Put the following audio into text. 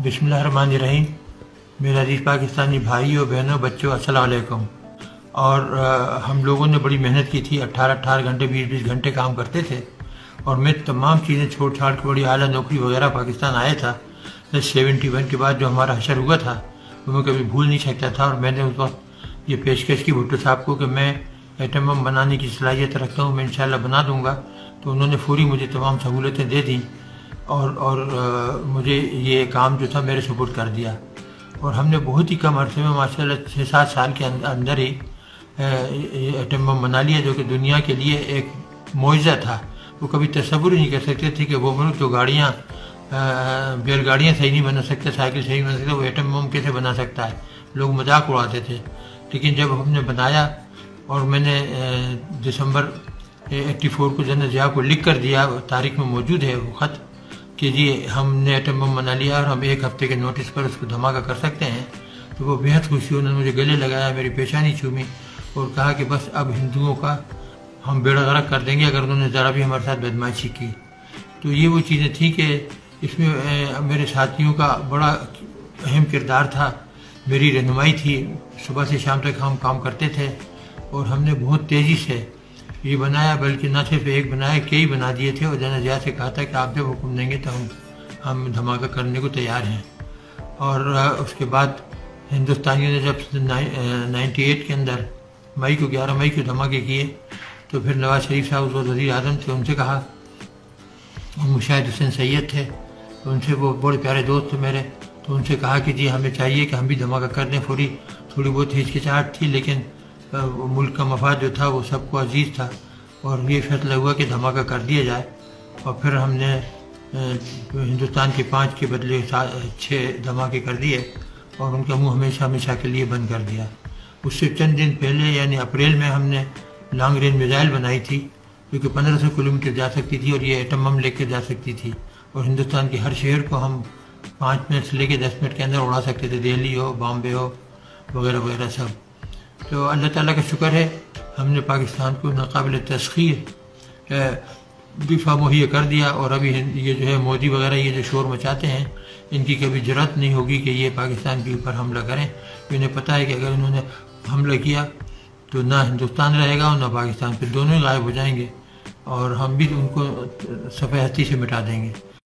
बिस्मिल्लाहिर्रहमानिर्रहीम। मेरे अज़ीज़ पाकिस्तानी भाइयों बहनों बच्चों अस्सलाम वालेकुम। और हम लोगों ने बड़ी मेहनत की थी, 18 घंटे 20 घंटे काम करते थे। और मैं तमाम चीज़ें छोड़ छाड़ के बड़ी आला नौकरी वगैरह पाकिस्तान आया था। 71 के बाद जो हमारा हशर हुआ था वो मैं कभी भूल नहीं सकता था। और मैंने उस वक्त ये पेशकश की भुट्टो साहब को कि मैं एटम बम बनाने की सलाहियत रखता हूँ, मैं इंशाल्लाह बना दूँगा। तो उन्होंने पूरी मुझे तमाम सहूलतें दे दी और मुझे ये काम जो था मेरे सुपुर्द कर दिया। और हमने बहुत ही कम अरसे में माशाल्लाह 6-7 साल के अंदर ही एटम बम बना लिया, जो कि दुनिया के लिए एक मुआजिज़ा था। वो कभी तसव्वुर ही नहीं कर सकते थे कि वो मुल्क जो गाड़ियाँ बैलगाड़ियाँ सही नहीं बना सकते, साइकिल सही नहीं बना सकते, वो एटम बम कैसे बना सकता है। लोग मजाक उड़ाते थे। लेकिन जब हमने बनाया और मैंने दिसंबर 84 को जनरल ज़िया को लिख कर दिया, तारीख में मौजूद है वो ख़त कि जी हमने एटम बम बना लिया और हम 1 हफ्ते के नोटिस पर उसको धमाका कर सकते हैं, तो वो बेहद खुशी। उन्होंने मुझे गले लगाया, मेरी पेशानी छूमी और कहा कि बस अब हिंदुओं का हम बेड़ा गर्क कर देंगे अगर उन्होंने ज़रा भी हमारे साथ बदमाशी की। तो ये वो चीज़ें थी कि इसमें मेरे साथियों का बड़ा अहम किरदार था, मेरी रहनुमाई थी। सुबह से शाम तक हम काम करते थे और हमने बहुत तेज़ी से ये बनाया, बल्कि न सिर्फ एक बनाया, कई बना दिए थे। और जनरल ज़िया से कहा था कि आप जब हुक्म देंगे तो हम धमाका करने को तैयार हैं। और उसके बाद हिंदुस्तानियों ने जब 98 के अंदर 11 मई को धमाके किए, तो फिर नवाज शरीफ साहब उस वक्त वज़ीर आज़म थे, उनसे कहा, मुशाहिद हुसैन सैयद थे, तो उनसे वो बड़े प्यारे दोस्त थे मेरे, तो उनसे कहा कि जी हमें चाहिए कि हम भी धमाका कर दें। थोड़ी बहुत हिचकिचाहट थी, लेकिन मुल्क का मफाद जो था वो सबको अजीज़ था और ये फैसला हुआ कि धमाका कर दिया जाए। और फिर हमने हिंदुस्तान के 5 के बदले 6 धमाके कर दिए और उनका मुंह हमेशा हमेशा के लिए बंद कर दिया। उससे चंद दिन पहले यानी अप्रैल में हमने लॉन्ग रेंज मिसाइल बनाई थी, जो कि 1500 किलोमीटर जा सकती थी और ये एटम बम लेकर जा सकती थी। और हिंदुस्तान के हर शहर को हम 5 मिनट से लेकर 10 मिनट के अंदर उड़ा सकते थे, दिल्ली हो, बॉम्बे हो, वगैरह वगैरह सब। तो अल्लाह ताला का शुक्र है, हमने पाकिस्तान को नाकाबिल तस्खीर दिफा मुहैया कर दिया। और अभी ये जो है मोदी वगैरह ये जो शोर मचाते हैं, इनकी कभी जरूरत नहीं होगी कि ये पाकिस्तान के ऊपर हमला करें। इन्हें पता है कि अगर इन्होंने हमला किया तो ना हिंदुस्तान रहेगा और ना पाकिस्तान, फिर दोनों ही गायब हो जाएंगे और हम भी उनको सफ़े हस्ती से मिटा देंगे।